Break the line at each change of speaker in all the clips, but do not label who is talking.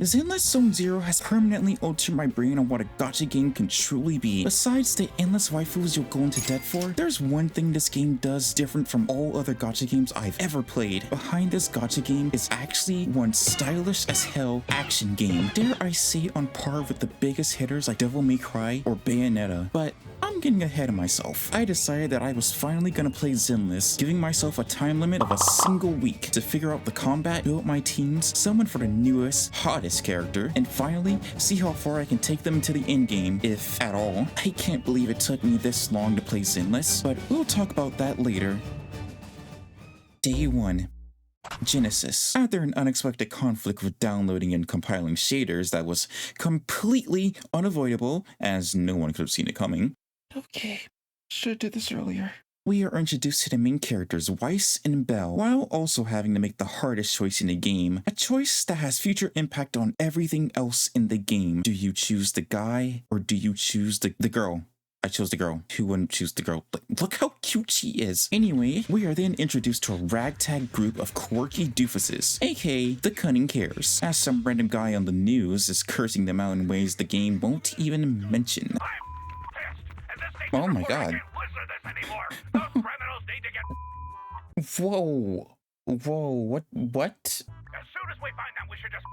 Zenless Zone Zero has permanently altered my brain on what a gacha game can truly be. Besides the endless waifus you'll go into debt for, there's one thing this game does different from all other gacha games I've ever played. Behind this gacha game is actually one stylish as hell action game. Dare I say on par with the biggest hitters like Devil May Cry or Bayonetta, but I'm getting ahead of myself. I decided that I was finally gonna play Zenless, giving myself a time limit of a single week to figure out the combat, build my teams, summon for the newest, hottest character, and finally see how far I can take them into the endgame, if at all. I can't believe it took me this long to play Zenless, but we'll talk about that later. Day 1. Genesis. After an unexpected conflict with downloading and compiling shaders that was completely unavoidable, as no one could have seen it coming. Okay, should have did this earlier. We are introduced to the main characters Weiss and Belle, while also having to make the hardest choice in the game, a choice that has future impact on everything else in the game. Do you choose the guy, or do you choose the girl? I chose the girl. Who wouldn't choose the girl? Look how cute she is. Anyway, we are then introduced to a ragtag group of quirky doofuses, aka the Cunning Cares, as some random guy on the news is cursing them out in ways the game won't even mention. Oh my god. Whoa. Whoa, what?
As soon as we find them, we should just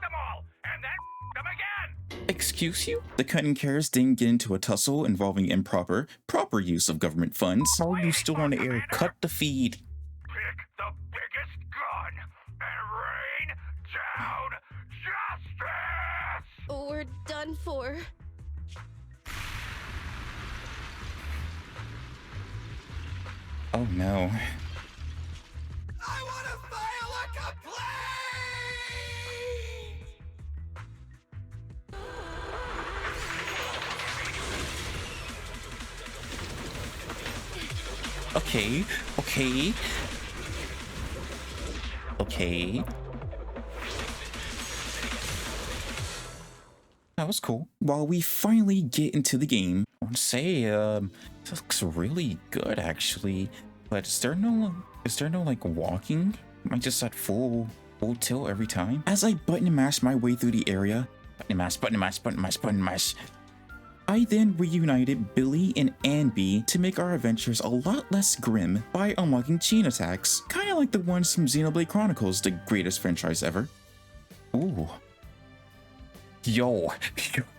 them all, and then them again!
Excuse you? The Cunning Cares didn't get into a tussle involving proper use of government funds. How are you still on the air? Cut the feed.
Pick the biggest gun and rain down justice!
We're done for.
Oh no.
I want to file a complaint!
Okay. That was cool. While we finally get into the game, I want to say, this looks really good actually. But is there no like walking? Am I just at full tilt every time? As I button and mash my way through the area, button and mash. I then reunited Billy and Anby to make our adventures a lot less grim by unlocking chain attacks, kind of like the ones from Xenoblade Chronicles, the greatest franchise ever. Ooh. Yo.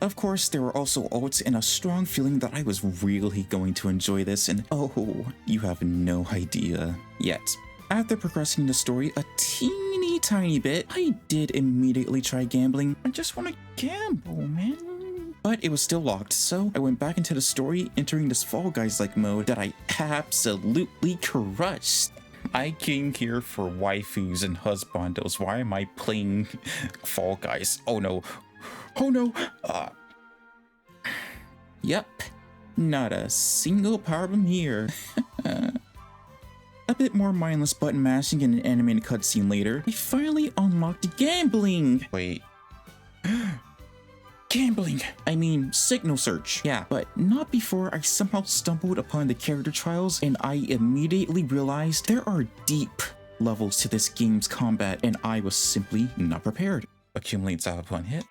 Of course, there were also ults and a strong feeling that I was really going to enjoy this, and oh, you have no idea yet. After progressing the story a teeny tiny bit, I did immediately try gambling. I just want to gamble, man. But it was still locked, so I went back into the story, entering this Fall Guys-like mode that I absolutely crushed. I came here for waifus and husbandos. Why am I playing Fall Guys? Oh no. Oh no! Yep, not a single problem here. A bit more mindless button mashing and an animated cutscene later, I finally unlocked gambling! Wait. Gambling! I mean, signal search. Yeah, but not before I somehow stumbled upon the character trials and I immediately realized there are deep levels to this game's combat and I was simply not prepared. Accumulates out upon hit.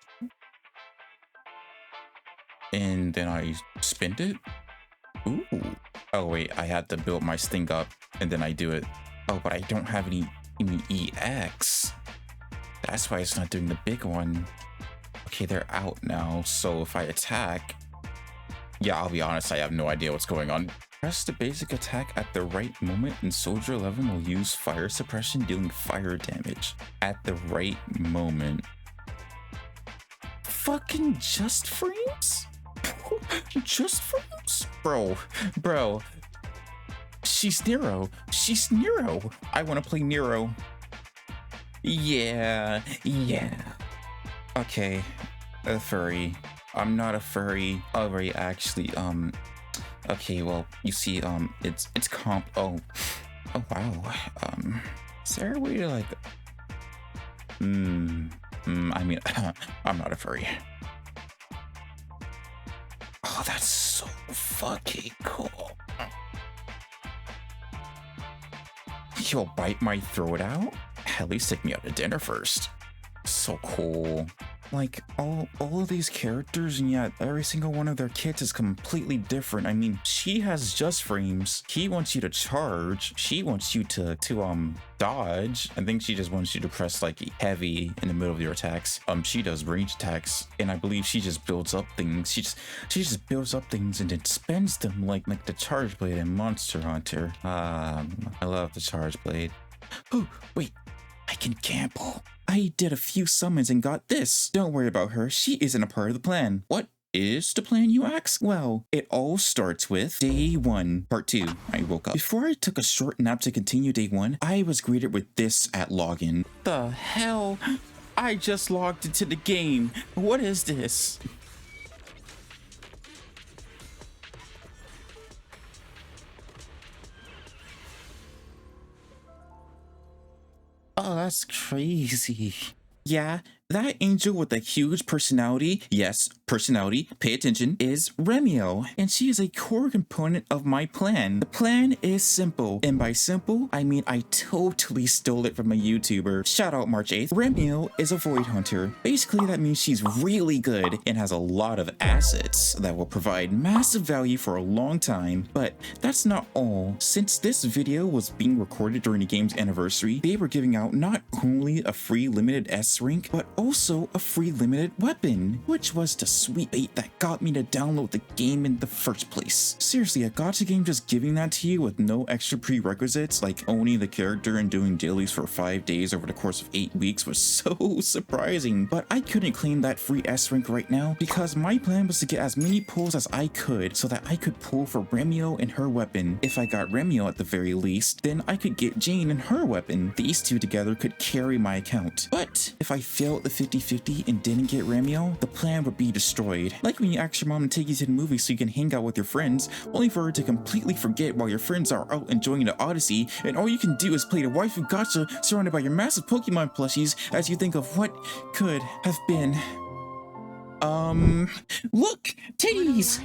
And then I spent it. Ooh. Oh wait, I had to build my sting up and then I do it. Oh, but I don't have any EX. That's why it's not doing the big one. Okay, they're out now, so if I attack... Yeah, I'll be honest, I have no idea what's going on. Press the basic attack at the right moment and Soldier 11 will use fire suppression, dealing fire damage. At the right moment. Fucking just frames? Just frames? Bro. She's Nero. I want to play Nero. Yeah. Okay, a furry. I'm not a furry. Already actually, okay, well, you see, it's comp. Oh wow. Is there a way to like, I mean, I'm not a furry. Oh, that's so fucking cool. You'll bite my throat out? At least take me out to dinner first. so cool. Like, all of these characters, and yet every single one of their kits is completely different. I mean, she has just frames. He wants you to charge. She wants you to dodge. I think she just wants you to press like heavy in the middle of your attacks. She does range attacks, and I believe she just builds up things. She just builds up things and then spends them like the charge blade in Monster Hunter. I love the charge blade. Oh, wait. I can gamble. I did a few summons and got this. Don't worry about her. She isn't a part of the plan. What is the plan, you ask? Well, it all starts with day 1, part 2. I woke up. Before I took a short nap to continue day 1, I was greeted with this at login. The hell? I just logged into the game. What is this? Oh, that's crazy. Yeah, that angel with a huge personality, yes, personality, pay attention, is Remielle, and she is a core component of my plan. The plan is simple, and by simple, I mean I totally stole it from a YouTuber. Shout out March 8th. Remielle is a void hunter. Basically, that means she's really good and has a lot of assets that will provide massive value for a long time. But that's not all. Since this video was being recorded during the game's anniversary, they were giving out not only a free limited S rank, but also a free limited weapon, which was the sweet bait that got me to download the game in the first place. Seriously, a gacha game just giving that to you with no extra prerequisites like owning the character and doing dailies for 5 days over the course of 8 weeks was so surprising. But I couldn't claim that free S rank right now because my plan was to get as many pulls as I could so that I could pull for Remielle and her weapon. If I got Remielle at the very least, then I could get Jane and her weapon. These two together could carry my account. But if I failed the 50-50 and didn't get Remielle, the plan would be destroyed. Like when you ask your mom to take you to the movie so you can hang out with your friends, only for her to completely forget while your friends are out enjoying the Odyssey, and all you can do is play the waifu gacha surrounded by your massive Pokemon plushies as you think of what could have been. Look! Titties!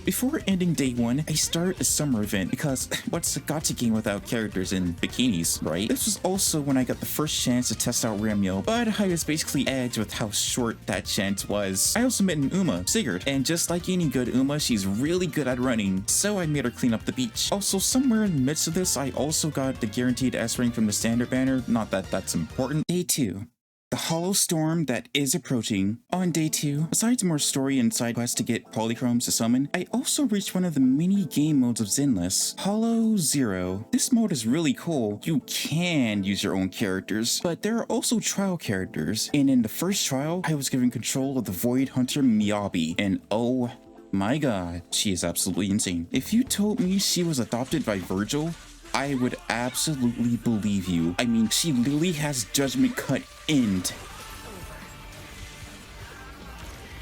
Before ending day 1, I started a summer event because what's a gacha game without characters in bikinis, right? This was also when I got the first chance to test out Remielle, but I was basically edged with how short that chance was. I also met an Uma, Sigurd, and just like any good Uma, she's really good at running, so I made her clean up the beach. Also, somewhere in the midst of this, I also got the guaranteed S rank from the standard banner, not that that's important. Day 2. The hollow storm that is approaching. On day 2, besides more story and side quests to get polychromes to summon, I also reached one of the mini game modes of Zenless, Hollow Zero. This mode is really cool. You can use your own characters, but there are also trial characters, and in the first trial, I was given control of the Void Hunter Miyabi, and oh my god, she is absolutely insane. If you told me she was adopted by Virgil, I would absolutely believe you. I mean, she literally has Judgment Cut end.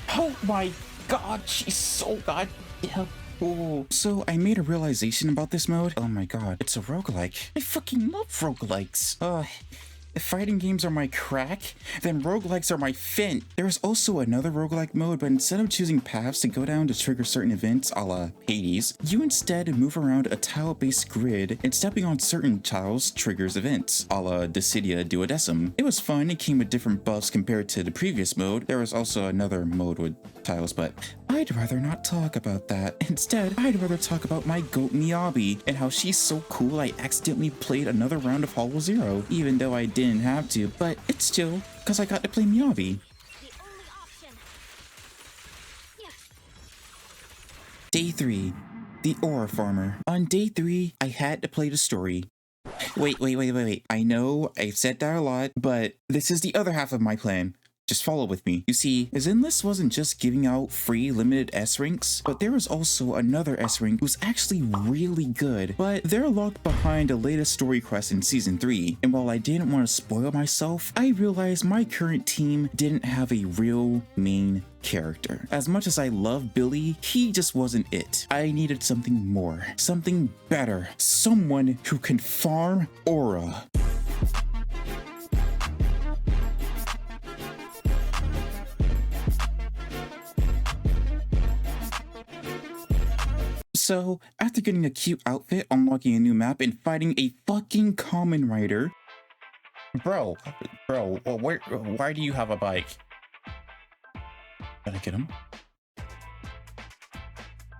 Oh my god, she's so goddamn cool. So I made a realization about this mode. Oh my god, it's a roguelike. I fucking love roguelikes. If fighting games are my crack, then roguelikes are my fin. There is also another roguelike mode, but instead of choosing paths to go down to trigger certain events a la Hades, you instead move around a tile-based grid, and stepping on certain tiles triggers events, a la Dissidia Duodecim. It was fun, it came with different buffs compared to the previous mode. There was also another mode with tiles, but I'd rather not talk about that. Instead, I'd rather talk about my goat Miyabi, and how she's so cool I accidentally played another round of Hollow Zero, even though I didn't have to, but it's chill, because I got to play Miyabi. Day 3. The Aura Farmer. On day 3, I had to play the story. Wait. I know I've said that a lot, but this is the other half of my plan. Just follow with me. You see, Zenless wasn't just giving out free limited S ranks, but there was also another S rank who's actually really good, but they're locked behind the latest story quest in Season 3. And while I didn't want to spoil myself, I realized my current team didn't have a real main character. As much as I love Billy, he just wasn't it. I needed something more, something better, someone who can farm aura. So, after getting a cute outfit, unlocking a new map, and fighting a fucking common rider, Bro, why do you have a bike? Did I get him?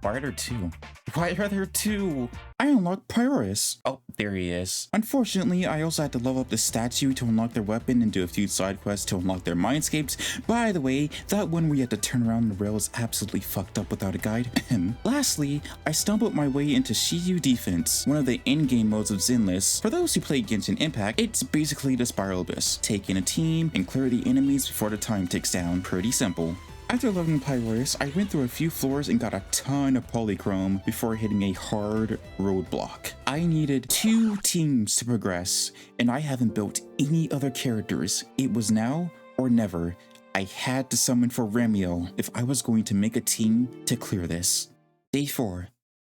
Why are there two? Why are there two? I unlocked Pyrus. Oh, there he is. Unfortunately, I also had to level up the statue to unlock their weapon and do a few side quests to unlock their mindscapes. By the way, that one where you had to turn around the rail is absolutely fucked up without a guide. Lastly, I stumbled my way into Shiyu Defense, one of the endgame modes of Zenless. For those who play Genshin Impact, it's basically the Spiral Abyss. Take in a team and clear the enemies before the time ticks down. Pretty simple. After leveling Pyrus, I went through a few floors and got a ton of polychrome before hitting a hard roadblock. I needed 2 teams to progress, and I haven't built any other characters. It was now or never. I had to summon for remielle if I was going to make a team to clear this. Day 4.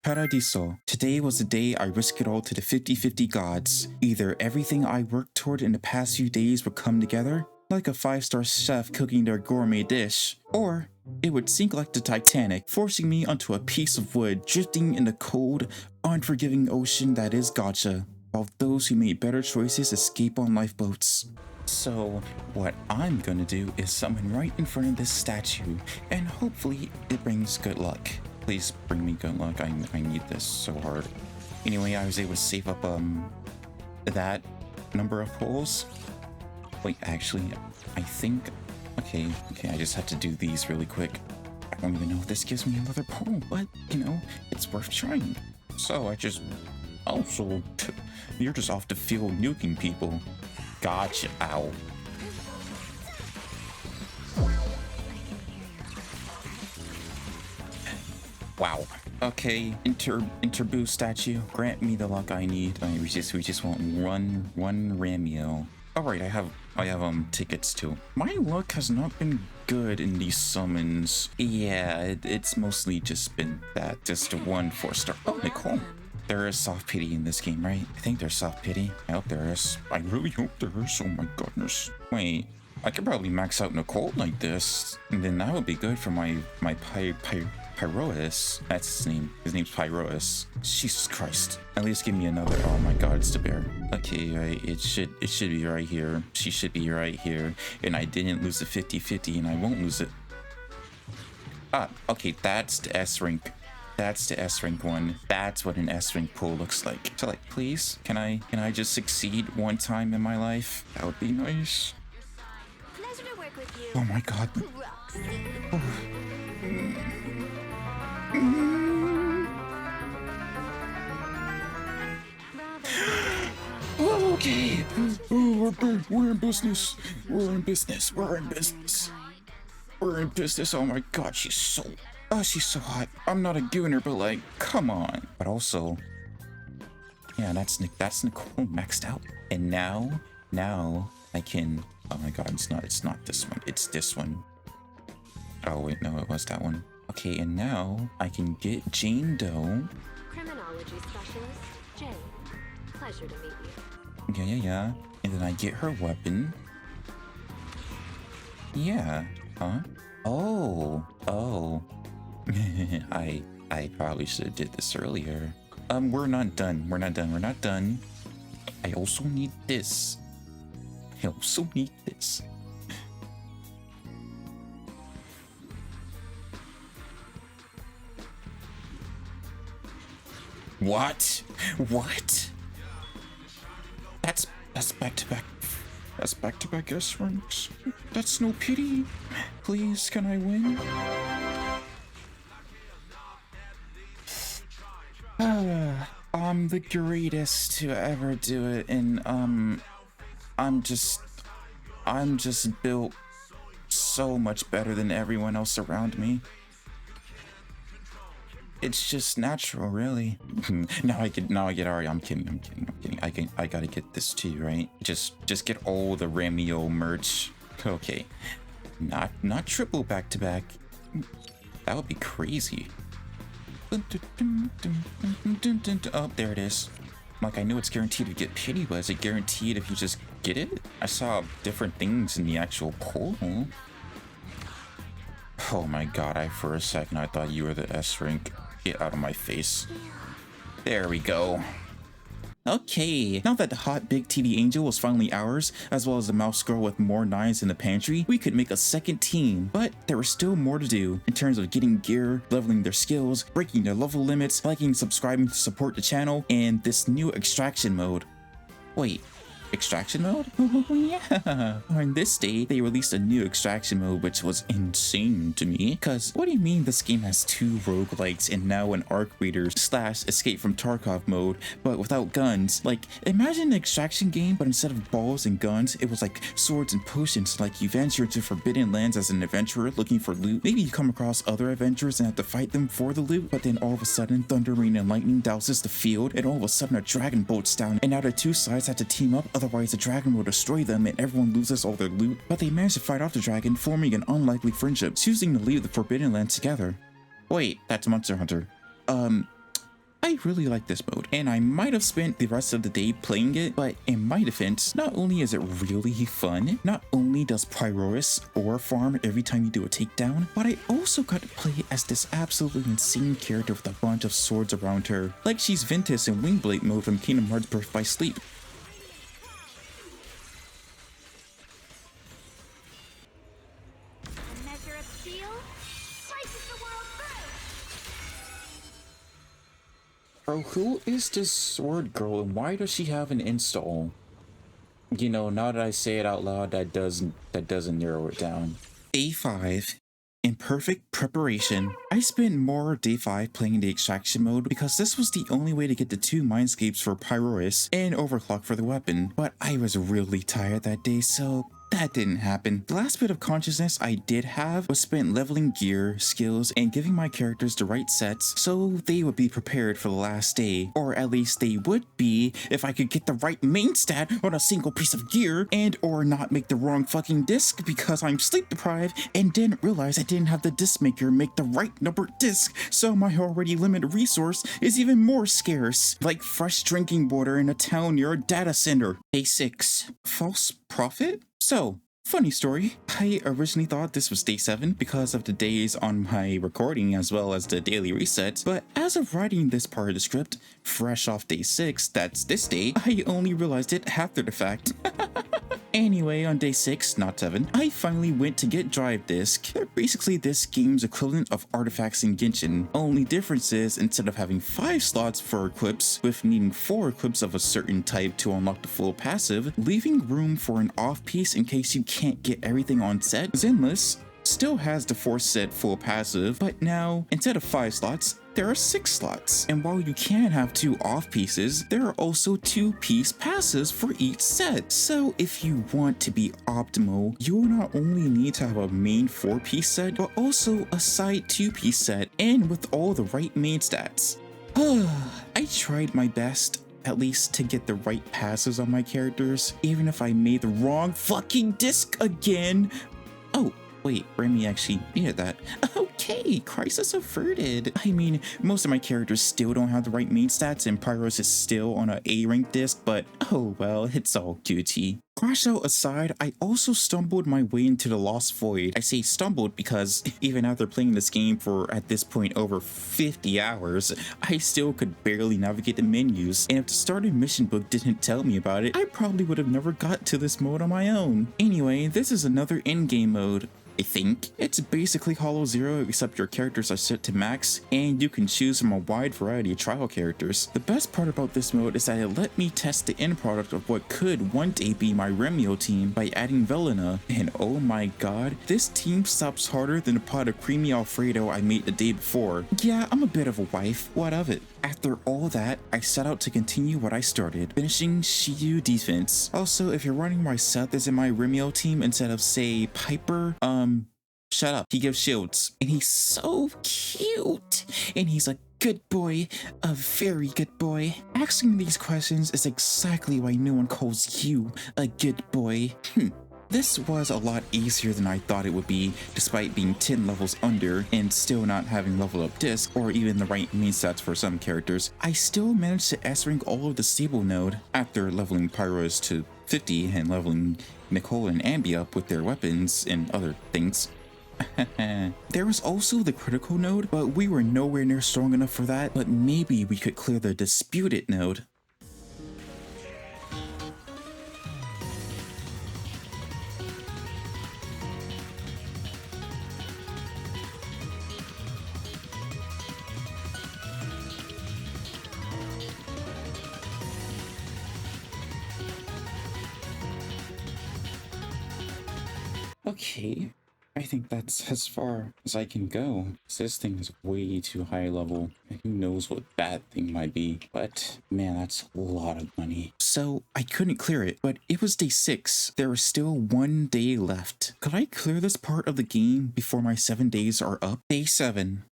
Paradiso. Today was the day I risked it all to the 50-50 gods. Either everything I worked toward in the past few days would come together, like a 5-star chef cooking their gourmet dish, or it would sink like the Titanic, forcing me onto a piece of wood drifting in the cold, unforgiving ocean that is Gacha, while those who made better choices escape on lifeboats. So what I'm gonna do is summon right in front of this statue, and hopefully it brings good luck. Please bring me good luck. I need this so hard. Anyway, I was able to save up that number of pulls. Wait, actually, I think... Okay, I just have to do these really quick. I don't even know if this gives me another pull, but, you know, it's worth trying. So I just... Also, you're just off the field nuking people. Gotcha, ow. Wow. Okay, Interboo statue, grant me the luck I need. We just want one remielle. Alright, I have tickets too. My luck has not been good in these summons. Yeah, it's mostly just been that. Just a 1 4-star. Oh, Nicole. There is soft pity in this game, right? I think there's soft pity. I hope there is. I really hope there is. Oh my goodness. Wait, I could probably max out Nicole like this, and then that would be good for my Pyrois. That's his name. His name's Pyrois. Jesus Christ. At least give me another. Oh my god, it's the bear. Okay, right. It should be right here. She should be right here. And I didn't lose the 50-50, and I won't lose it. Ah, okay, that's the S rank. That's the S rank one. That's what an S rank pull looks like. So like, please, can I just succeed one time in my life? That would be nice.
Pleasure to work with you.
Oh my god. Okay. Oh, we're in business. We're in business. We're in business. We're in business. Oh my god, she's so hot. I'm not a gooner, but like, come on. But also, yeah, that's Nicole maxed out. And now I can. Oh my god, it's not this one. It's this one. Oh wait, no, it was that one. Okay, and now I can get Jane Doe.
Criminology specialist, Jane. Pleasure to meet you.
Yeah. And then I get her weapon. Yeah. Huh? Oh. I probably should have did this earlier. We're not done. I also need this. What? That's back-to-back. That's back-to-back S ranks. That's no pity. Please, can I win? I'm the greatest to ever do it, and I'm just built so much better than everyone else around me. It's just natural, really. Now I get Ari. I'm kidding. I gotta get this too, right? Just get all the remielle merch. Okay, not triple back to back. That would be crazy. Oh, there it is. Like, I knew it's guaranteed to get pity, but is it guaranteed if you just get it? I saw different things in the actual poll. Oh my god, for a second I thought you were the S rank. Get out of my face. There we go. Okay, now that the hot big TV angel was finally ours, as well as the mouse girl with more knives in the pantry, we could make a second team. But there was still more to do in terms of getting gear, leveling their skills, breaking their level limits, liking and subscribing to support the channel, and this new extraction mode. Wait. Extraction mode? Oh yeah! On this day, they released a new extraction mode which was insane to me. Cause what do you mean this game has 2 roguelikes and now an arc reader / escape from Tarkov mode, but without guns? Like, imagine an extraction game, but instead of balls and guns, it was like swords and potions. Like you venture into forbidden lands as an adventurer looking for loot. Maybe you come across other adventurers and have to fight them for the loot, but then all of a sudden, thunder, rain, and lightning douses the field, and all of a sudden a dragon bolts down, and now the 2 sides have to team up, otherwise the dragon will destroy them and everyone loses all their loot. But they manage to fight off the dragon, forming an unlikely friendship, choosing to leave the Forbidden Lands together. Wait, that's Monster Hunter. I really like this mode, and I might have spent the rest of the day playing it, but in my defense, not only is it really fun, not only does Pyroris ore farm every time you do a takedown, but I also got to play as this absolutely insane character with a bunch of swords around her, like she's Ventus in Wingblade mode from Kingdom Hearts Birth by Sleep. Bro, who is this sword girl and why does she have an install? You know, now that I say it out loud, that doesn't narrow it down. Day 5. In perfect preparation. I spent more of day 5 playing the extraction mode because this was the only way to get the 2 mindscapes for Pyroris and overclock for the weapon. But I was really tired that day, so that didn't happen. The last bit of consciousness I did have was spent leveling gear, skills, and giving my characters the right sets so they would be prepared for the last day. Or at least they would be if I could get the right main stat on a single piece of gear and or not make the wrong fucking disc because I'm sleep deprived and didn't realize I didn't have the disc maker make the right numbered disc, so my already limited resource is even more scarce. Like fresh drinking water in a town near a data center. Day 6. False prophet? So, funny story, I originally thought this was day 7 because of the days on my recording as well as the daily resets, but as of writing this part of the script, fresh off day 6, that's this day, I only realized it after the fact. Anyway, on day 6, not 7, I finally went to get drive disc. They're basically this game's equivalent of artifacts in Genshin. Only difference is, instead of having 5 slots for equips, with needing 4 equips of a certain type to unlock the full passive, leaving room for an off piece in case you can't get everything on set, Zenless still has the 4 set full passive, but now, instead of 5 slots, there are 6 slots. And while you can have 2 off pieces, there are also 2-piece passives for each set. So if you want to be optimal, you'll not only need to have a main 4-piece set, but also a side 2-piece set, and with all the right main stats. I tried my best, at least to get the right passives on my characters, even if I made the wrong fucking disc again. Oh, wait, Remy actually needed that. Okay, crisis averted. I mean, most of my characters still don't have the right main stats and Pyros is still on an A rank disc, but oh well, it's all Gucci. Crash out aside, I also stumbled my way into the Lost Void. I say stumbled because even after playing this game for, at this point, over 50 hours, I still could barely navigate the menus, and if the starter mission book didn't tell me about it, I probably would have never got to this mode on my own. Anyway, this is another endgame mode. I think. It's basically Hollow Zero except your characters are set to max and you can choose from a wide variety of trial characters. The best part about this mode is that it let me test the end product of what could one day be my remielle team by adding Velena, and oh my god, this team stops harder than a pot of creamy Alfredo I made the day before. Yeah, I'm a bit of a wife, what of it? After all that, I set out to continue what I started, finishing Shiyu defense. Also, if you're wondering why Seth is in my remielle team instead of, say, Piper, shut up. He gives shields. And he's so cute. And he's a good boy. A very good boy. Asking these questions is exactly why no one calls you a good boy. This was a lot easier than I thought it would be, despite being 10 levels under and still not having level up disc or even the right main stats for some characters. I still managed to S-rank all of the stable node after leveling Pyros to 50 and leveling Nicole and Ambi up with their weapons and other things. There was also the critical node, but we were nowhere near strong enough for that, but maybe we could clear the disputed node. Okay, I think that's as far as I can go. This thing is way too high level, and who knows what that thing might be. But man, that's a lot of money. So I couldn't clear it, but it was day 6. There was still 1 day left. Could I clear this part of the game before my 7 days are up? Day 7.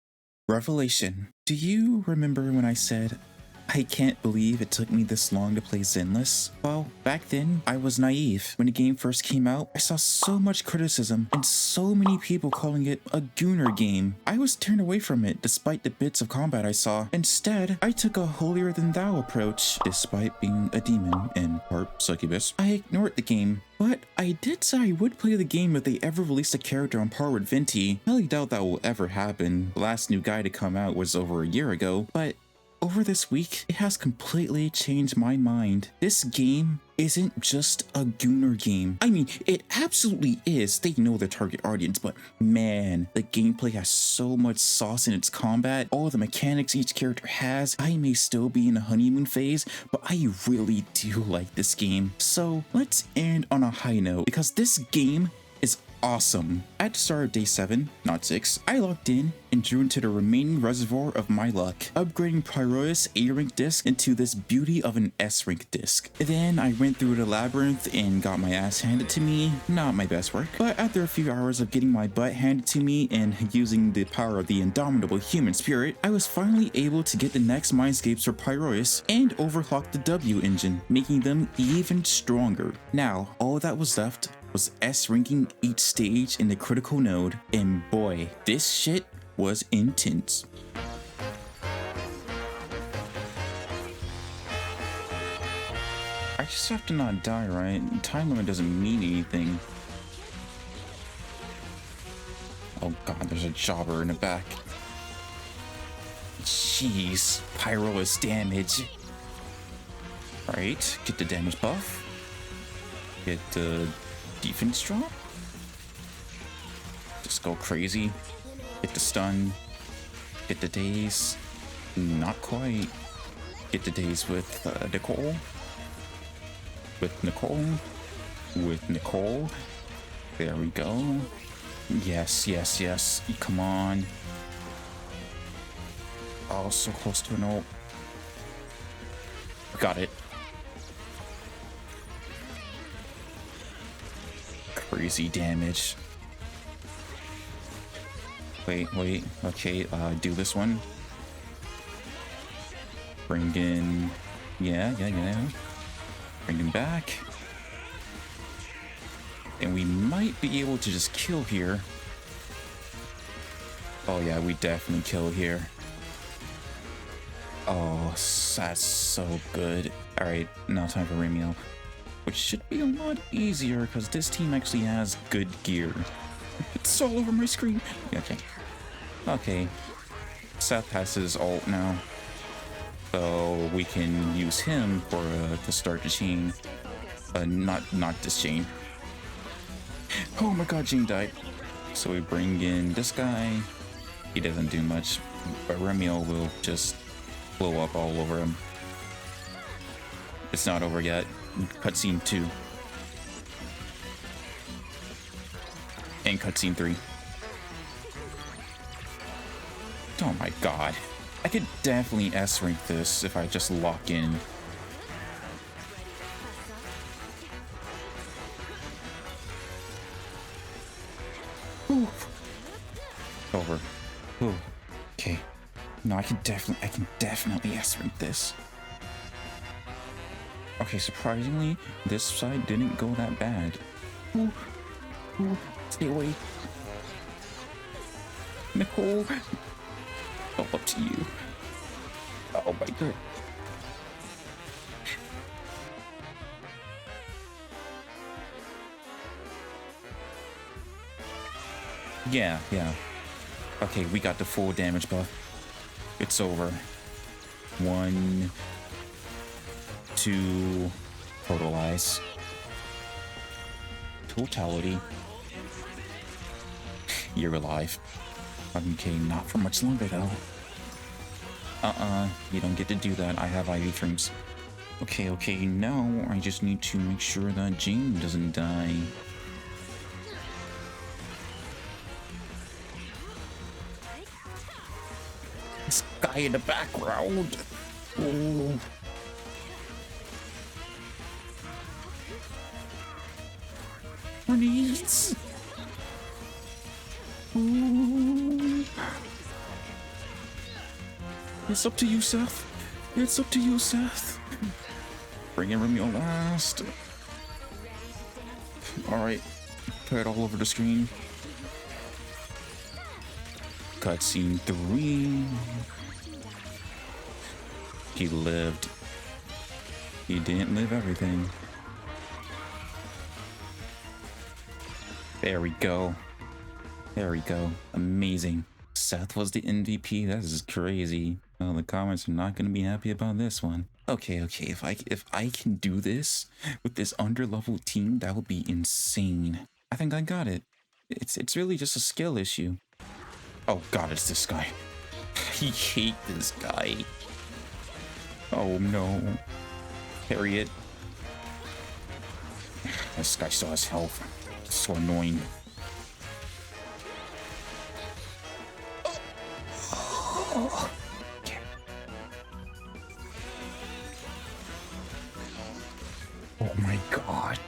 Revelation. Do you remember when I said, I can't believe it took me this long to play Zenless? Well, back then, I was naive. When the game first came out, I saw so much criticism and so many people calling it a gooner game. I was turned away from it despite the bits of combat I saw. Instead, I took a holier-than-thou approach. Despite being a demon and part succubus, I ignored the game. But I did say I would play the game if they ever released a character on par with Venti. I highly doubt that will ever happen. The last new guy to come out was over a year ago, but over this week, it has completely changed my mind. This game isn't just a gooner game. I mean, it absolutely is. They know their target audience, but man, the gameplay has so much sauce in its combat. All the mechanics each character has. I may still be in the honeymoon phase, but I really do like this game. So let's end on a high note, because this game is awesome. At the start of day 7, not 6, I logged in and drew into the remaining reservoir of my luck, upgrading Pyrois A-rank disc into this beauty of an S-rank disc. Then I went through the labyrinth and got my ass handed to me. Not my best work, but after a few hours of getting my butt handed to me and using the power of the indomitable human spirit, I was finally able to get the next mindscapes for Pyrois and overclock the W engine, making them even stronger. Now, all that was left was S-ranking each stage in the critical node, and boy, this shit was intense. I just have to not die, right? Time limit doesn't mean anything. Oh god, there's a jobber in the back. Jeez, Pyrois damage. Alright, get the damage buff. Get the defense drop. Just go crazy. Get the stun. Get the daze. Not quite. Get the daze with Nicole. With Nicole. With Nicole. There we go. Yes, yes, yes. Come on. Oh, so close to an ult. Got it. Crazy damage. Wait, okay, do this one. Bring in, yeah. Bring him back. And we might be able to just kill here. Oh yeah, we definitely kill here. Oh, that's so good. Alright, now time for remielle. Which should be a lot easier because this team actually has good gear. It's all over my screen. Okay. Okay. Seth has his ult now. So we can use him for to start the chain. Not this chain. Oh my god, Jane died. So we bring in this guy. He doesn't do much, but remielle will just blow up all over him. It's not over yet. Cutscene 2. And cutscene 3. Oh my god. I could definitely S-rank this if I just lock in. Ooh. Over. Ooh. Okay. No, I can definitely S-rank this. Okay, surprisingly, this side didn't go that bad. Ooh. Ooh. Stay away. Nicole. Oh, up to you. Oh my god. Yeah. Okay, we got the full damage buff. It's over. 1, 2, totalize. Totality. You're alive. Okay, not for much longer though. You don't get to do that. I have IV frames. Okay, now I just need to make sure that Jane doesn't die. this guy in the background. Ooh. Needs. Ooh. It's up to you, Seth. It's up to you, Seth. Bring in remielle last. Alright. Put it all over the screen. Cutscene 3. He lived. He didn't live everything. There we go. There we go. Amazing. Seth was the MVP. That is crazy. Well, the comments are not going to be happy about this one. Okay. If I can do this with this underlevel team, that would be insane. I think I got it. It's really just a skill issue. Oh God, it's this guy. I hate this guy. Oh no. Harriet. This guy still has health. It's so annoying. Oh. Oh my God.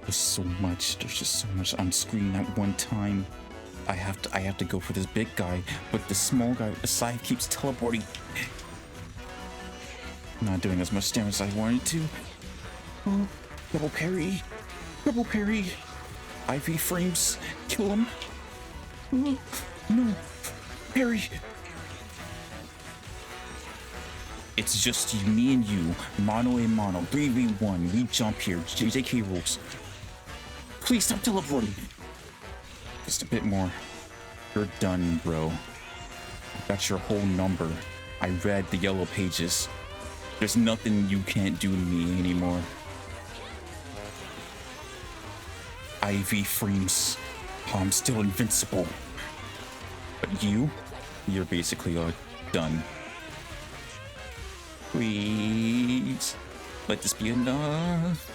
There's so much. There's just so much on screen at one time. I have to go for this big guy, but the small guy aside keeps teleporting. Not doing as much damage as I wanted to. Oh, double parry. Double parry. IV frames. Kill him. Oh, no. Parry. It's just you, me and you. Mono a mono. 3v1. We jump here. JJK rules. Please stop teleporting. Just a bit more. You're done, bro. That's your whole number. I read the yellow pages. There's nothing you can't do to me anymore. IV frames. I'm still invincible. But you're basically done. Please. Let this be enough.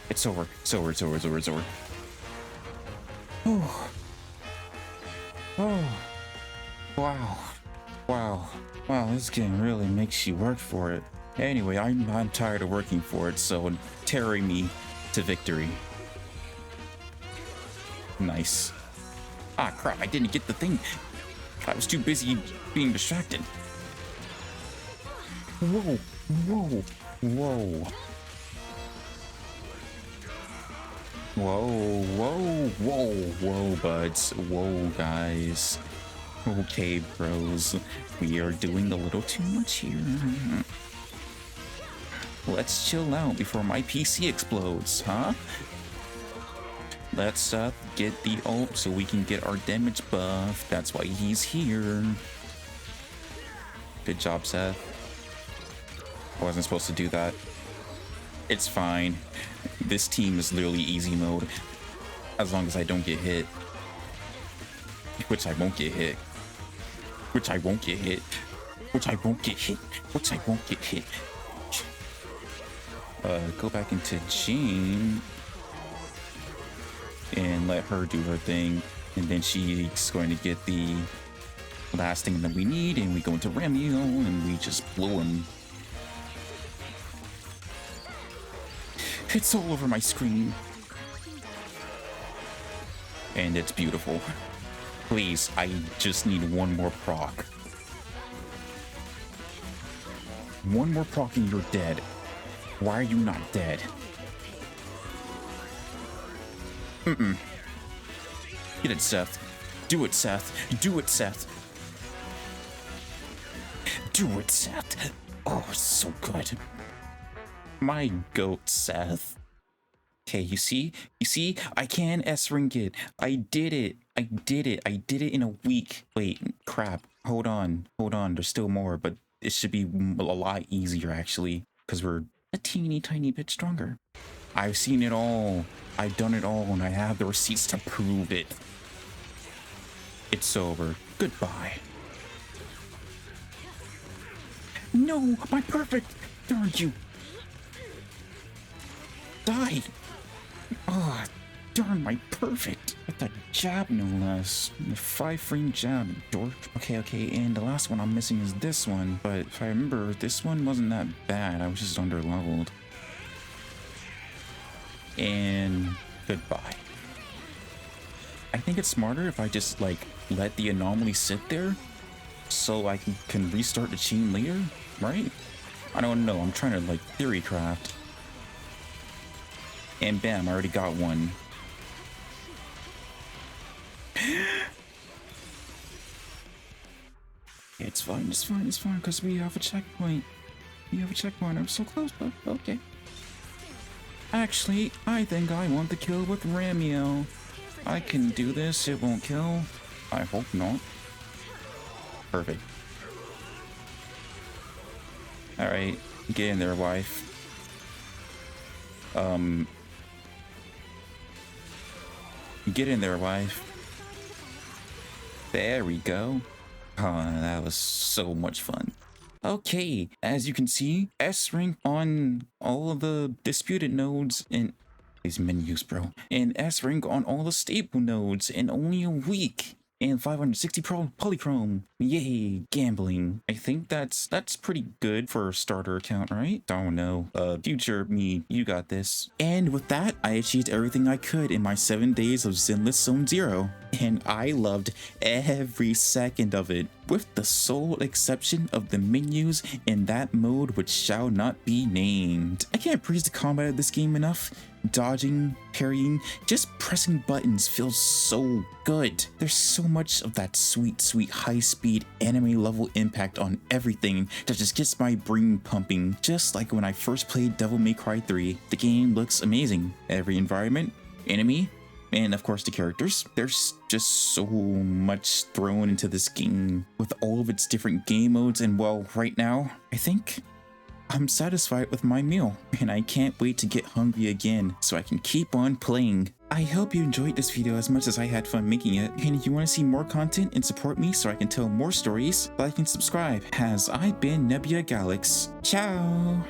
It's over. It's over. It's over. It's over. It's over. Oh. Oh. Wow. Wow. Wow, this game really makes you work for it. Anyway, I'm tired of working for it, so carry me to victory. Nice. Ah, crap, I didn't get the thing. I was too busy being distracted. Whoa. Whoa. Whoa. Whoa, whoa, whoa, whoa, buds. Whoa, guys. Okay, bros. We are doing a little too much here. Let's chill out before my PC explodes, huh? Let's get the ult so we can get our damage buff. That's why he's here. Good job, Seth. I wasn't supposed to do that. It's fine. This team is literally easy mode. As long as I don't get hit. Which I won't get hit. Which I won't get hit. Which I won't get hit. Which I won't get hit. Go back into Jane. And let her do her thing. And then she's going to get the last thing that we need. And we go into remielle and we just blow him. It's all over my screen. And it's beautiful. Please, I just need one more proc. One more proc and you're dead. Why are you not dead? Get it, Seth. Do it, Seth. Do it, Seth. Do it, Seth. Oh, it's so good. My goat, Seth. Okay, you see? You see? I can S-ring it. I did it. I did it. I did it in a week. Wait, crap. Hold on. Hold on. There's still more, but it should be a lot easier, actually, because we're a teeny tiny bit stronger. I've seen it all. I've done it all, and I have the receipts to prove it. It's over. Goodbye. No, my perfect. Darn you. Die. Oh, darn, my perfect. With that jab, no less. The 5-frame jab, dork. Okay, and the last one I'm missing is this one. But if I remember, this one wasn't that bad. I was just under-leveled. And goodbye. I think it's smarter if I just, like, let the anomaly sit there so I can restart the chain later, right? I don't know. I'm trying to, like, theory craft. And bam, I already got one. It's fine, because we have a checkpoint. I'm so close, but okay. Actually, I think I want the kill with remielle. I can do this, it won't kill. I hope not. Perfect. Alright, get in there, wife. Get in there, wife. There we go. Oh, that was so much fun. Okay, as you can see, S rank on all of the disputed nodes and these menus, bro. And S rank on all the stable nodes in only a week. And 560 polychrome. Yay, gambling. I think that's pretty good for a starter account, right? Don't know. Future me, you got this. And with that, I achieved everything I could in my 7 days of Zenless Zone Zero. And I loved every second of it, with the sole exception of the menus in that mode which shall not be named. I can't praise the combat of this game enough. Dodging, parrying, just pressing buttons feels so good. There's so much of that sweet high-speed anime level impact on everything that just gets my brain pumping. Just like when I first played Devil May Cry 3, the game looks amazing. Every environment, enemy, and of course the characters. There's just so much thrown into this game with all of its different game modes, and well, right now, I think I'm satisfied with my meal, and I can't wait to get hungry again so I can keep on playing. I hope you enjoyed this video as much as I had fun making it, and if you want to see more content and support me so I can tell more stories, like and subscribe. Has I been Nebula Galax. Ciao!